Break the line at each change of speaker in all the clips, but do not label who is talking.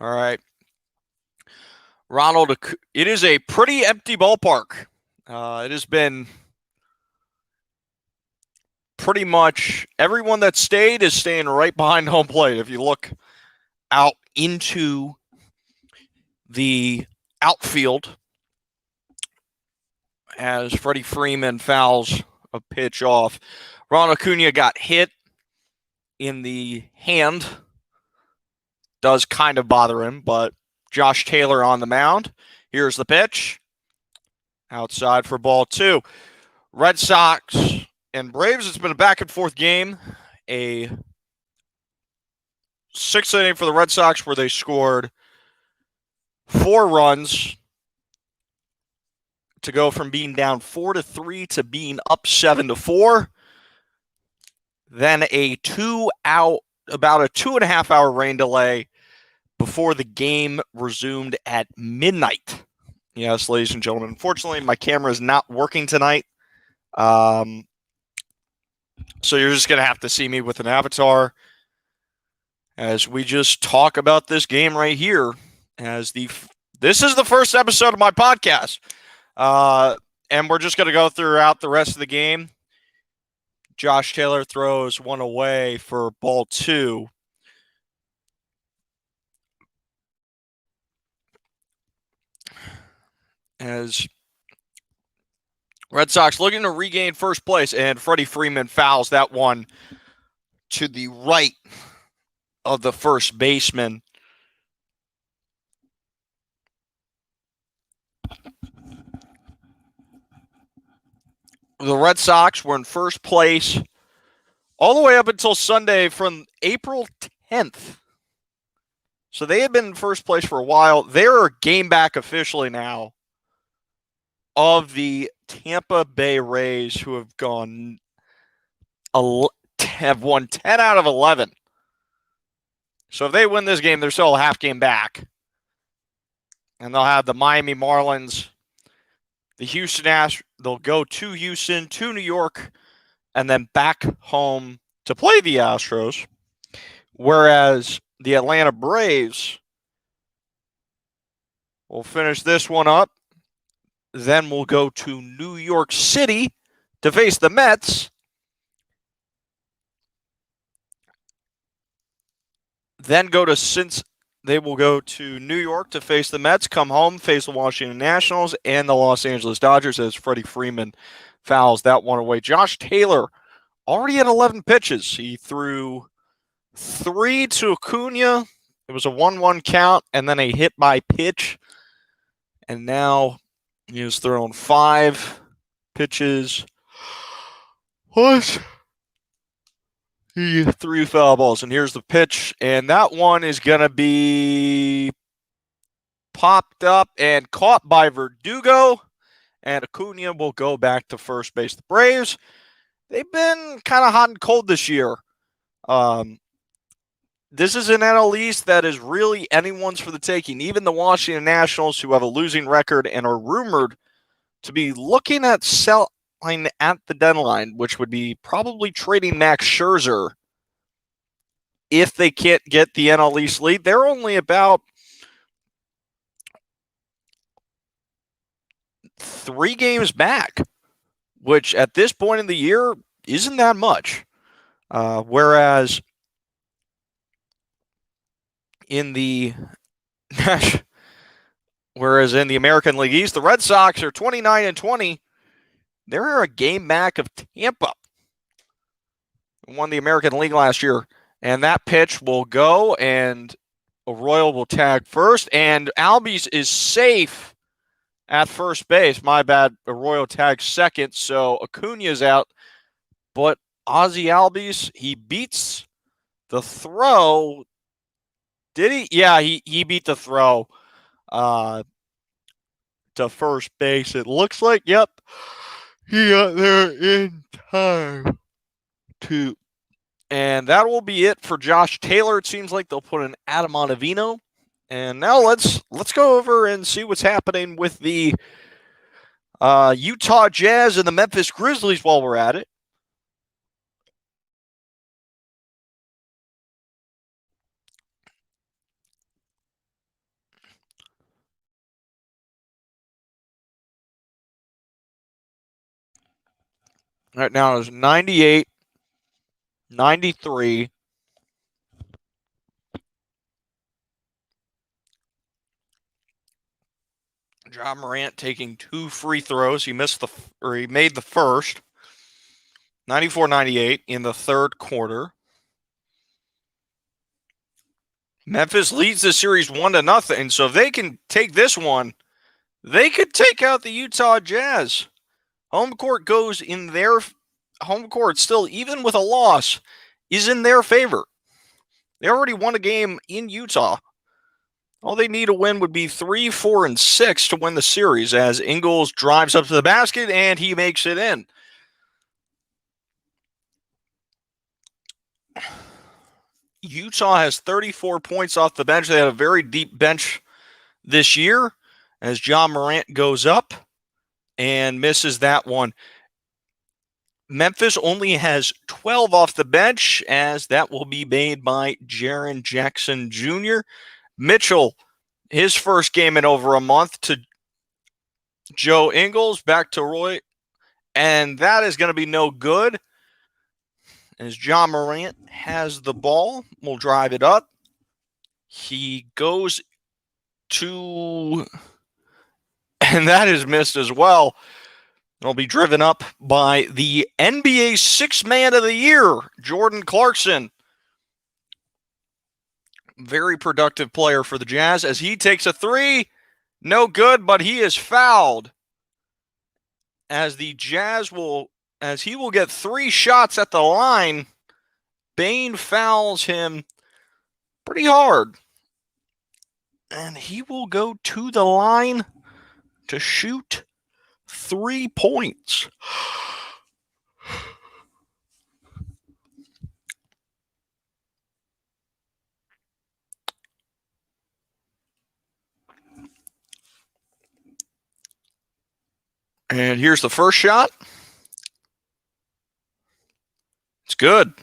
All right. Ronald, it is a pretty empty ballpark. It has been pretty much everyone that stayed is staying right behind home plate. If you look out into the outfield as Freddie Freeman fouls a pitch off, Ronald Acuna got hit in the hand. Does kind of bother him, but Josh Taylor on the mound. Here's the pitch. Outside for ball two. Red Sox and Braves, it's been a back and forth game. A sixth inning for the Red Sox where they scored 4 runs to go from being down 4-3 to being up 7-4. Then a about a 2.5 hour rain delay before the game resumed at midnight. Yes, ladies and gentlemen. Unfortunately, my camera is not working tonight. So you're just going to have to see me with an avatar as we just talk about this game right here. This is the first episode of my podcast. And we're just going to go throughout the rest of the game. Josh Taylor throws one away for ball 2. As Red Sox looking to regain first place, and Freddie Freeman fouls that one to the right of the first baseman. The Red Sox were in first place all the way up until Sunday from April 10th. So they had been in first place for a while. They're a game back officially now of the Tampa Bay Rays, who have won 10 out of 11. So if they win this game, they're still a half game back. And they'll have the Miami Marlins, the Houston Astros. They'll go to Houston, to New York, and then back home to play the Astros. Whereas the Atlanta Braves will finish this one up. Then we'll go to New York City to face the Mets. Then they will go to New York to face the Mets, come home, face the Washington Nationals and the Los Angeles Dodgers as Freddie Freeman fouls that one away. Josh Taylor already had 11 pitches. He threw 3 to Acuna. It was a 1-1 count and then a hit by pitch. And now he has thrown 5 pitches. What? He threw foul balls, and here's the pitch, and that one is going to be popped up and caught by Verdugo, and Acuna will go back to first base. The Braves, they've been kind of hot and cold this year. This is an NL East that is really anyone's for the taking. Even the Washington Nationals, who have a losing record and are rumored to be looking at selling at the deadline, which would be probably trading Max Scherzer if they can't get the NL East lead. They're only about 3 games back, which at this point in the year isn't that much. Whereas in the American League East, the Red Sox are 29-20. They're a game back of Tampa. Won the American League last year. And that pitch will go, and Arroyo will tag first. And Albies is safe at first base. My bad. Arroyo tags second, so Acuna's out. But Ozzie Albies, he beats the throw. Did he? Yeah, he beat the throw to first base. It looks like, yep. He got there in time to. And that will be it for Josh Taylor. It seems like they'll put an Adam Ottavino. And now let's go over and see what's happening with the Utah Jazz and the Memphis Grizzlies while we're at it. Right now it's 98, 93. John Morant taking 2 free throws. He made the first. 94-98 in the third quarter. Memphis leads the series 1-0. So if they can take this one, they could take out the Utah Jazz. Home court goes in their home court still, even with a loss, is in their favor. They already won a game in Utah. All they need to win would be 3, 4, and 6 to win the series as Ingles drives up to the basket and he makes it in. Utah has 34 points off the bench. They had a very deep bench this year as John Morant goes up and misses that one. Memphis only has 12 off the bench as that will be made by Jaren Jackson Jr. Mitchell, his first game in over a month, to Joe Ingles, back to Roy, and that is going to be no good as John Morant has the ball, will drive it up. He goes to, and that is missed as well. It'll be driven up by the NBA Sixth Man of the Year, Jordan Clarkson. Very productive player for the Jazz as he takes a three. No good, but he is fouled. As the Jazz he will get 3 shots at the line, Bane fouls him pretty hard. And he will go to the line to shoot 3 points. And here's the first shot. It's good.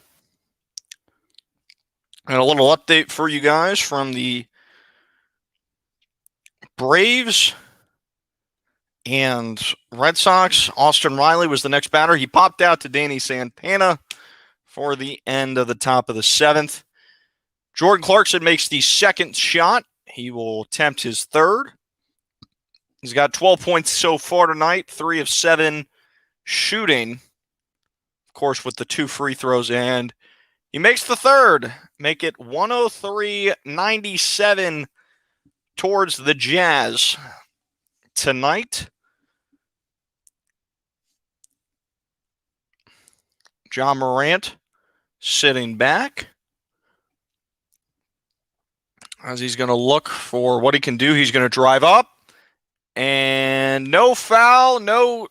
And a little update for you guys from the Braves and Red Sox. Austin Riley was the next batter. He popped out to Danny Santana for the end of the top of the 7th. Jordan Clarkson makes the second shot. He will attempt his third. He's got 12 points so far tonight, 3 of 7 shooting, of course, with the 2 free throws, and he makes the third. Make it 103-97 towards the Jazz tonight. John Morant sitting back as he's going to look for what he can do. He's going to drive up. And no foul, no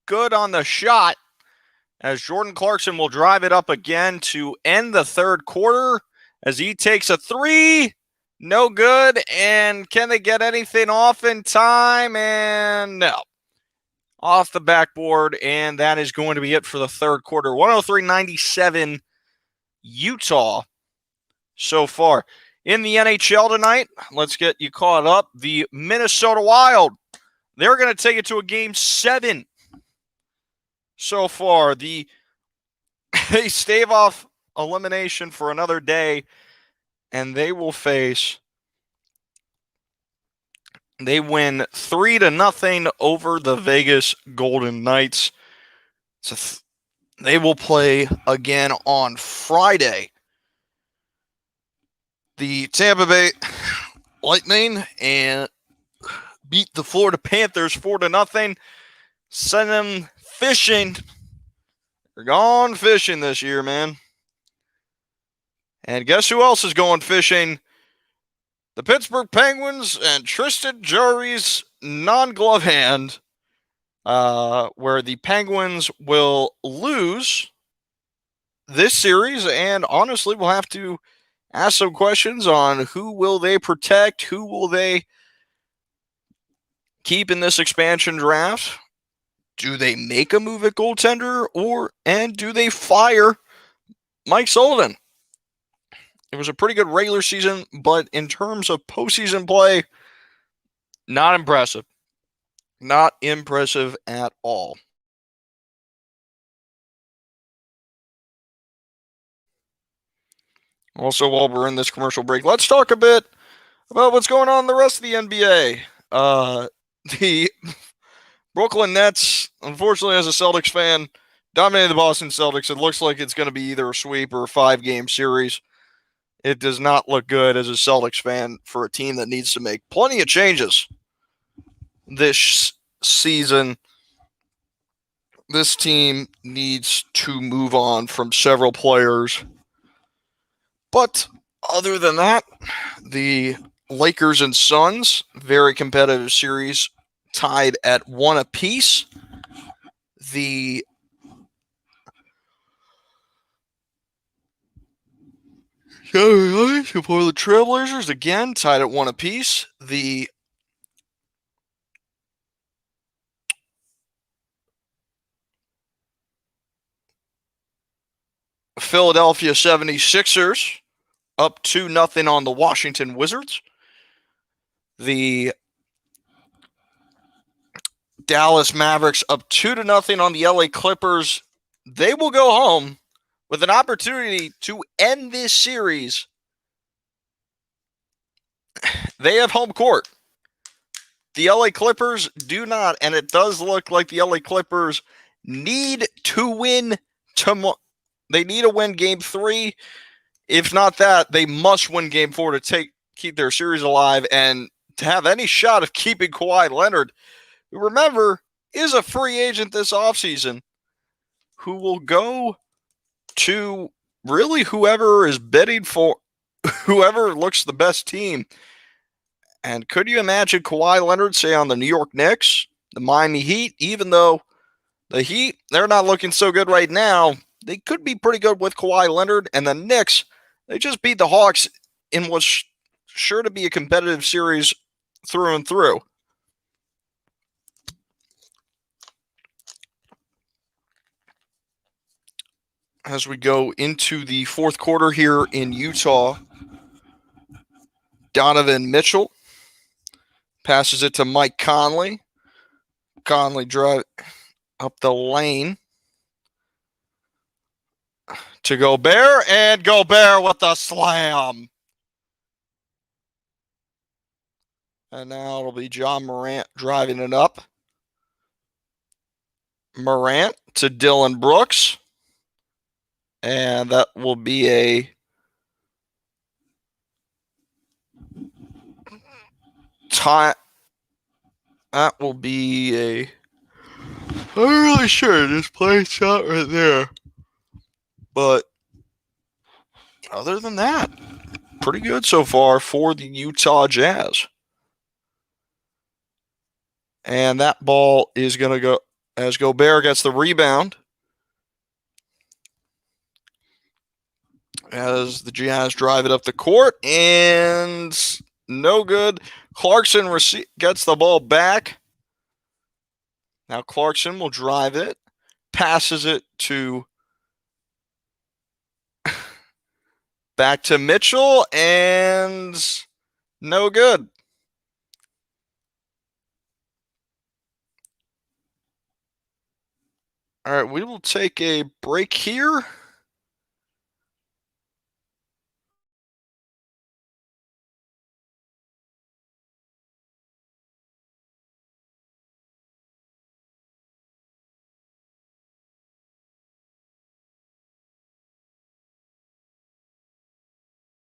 good on the shot as Jordan Clarkson will drive it up again to end the third quarter as he takes a three. No good. And can they get anything off in time? And no. Off the backboard. And that is going to be it for the third quarter. 103-97 Utah so far. In the NHL tonight, let's get you caught up. The Minnesota Wild, they're going to take it to a game 7 so far. They stave off elimination for another day, and they will face. They win 3-0 over the Vegas Golden Knights. So they will play again on Friday. The Tampa Bay Lightning and beat the Florida Panthers 4-0. Send them fishing. They're gone fishing this year, man. And guess who else is going fishing? The Pittsburgh Penguins and Tristan Jarry's non-glove hand, where the Penguins will lose this series, and honestly, we'll have to ask some questions on who will they protect, who will they keep in this expansion draft. Do they make a move at goaltender, and do they fire Mike Sullivan? It was a pretty good regular season, but in terms of postseason play, not impressive. Not impressive at all. Also, while we're in this commercial break, let's talk a bit about what's going on in the rest of the NBA. The Brooklyn Nets, unfortunately, as a Celtics fan, dominated the Boston Celtics. It looks like it's going to be either a sweep or a 5-game series. It does not look good as a Celtics fan for a team that needs to make plenty of changes this season. This team needs to move on from several players. But other than that, the Lakers and Suns, very competitive series, tied at 1 apiece. The for the Trailblazers, again, tied at 1 apiece. The Philadelphia 76ers up 2-0 on the Washington Wizards. The Dallas Mavericks up 2-0 on the LA Clippers. They will go home with an opportunity to end this series. They have home court. The LA Clippers do not, and it does look like the LA Clippers need to win tomorrow. They need to win Game 3. If not that, they must win Game 4 to keep their series alive and to have any shot of keeping Kawhi Leonard, who, remember, is a free agent this offseason, who will go to really whoever is bidding for whoever looks the best team. And could you imagine Kawhi Leonard, say, on the New York Knicks, the Miami Heat, even though the Heat, they're not looking so good right now, they could be pretty good with Kawhi Leonard. And the Knicks, they just beat the Hawks in what's sure to be a competitive series through and through. As we go into the fourth quarter here in Utah, Donovan Mitchell passes it to Mike Conley. Conley drive up the lane to Gobert, and Gobert with the slam. And now it'll be John Morant driving it up. Morant to Dylan Brooks. And that will be a tie. That will be a. I'm really sure this play shot right there. But other than that, pretty good so far for the Utah Jazz. And that ball is going to go as Gobert gets the rebound. As the Jazz drive it up the court, and no good. Clarkson gets the ball back. Now Clarkson will drive it, passes it to back to Mitchell, and no good. All right, we will take a break here.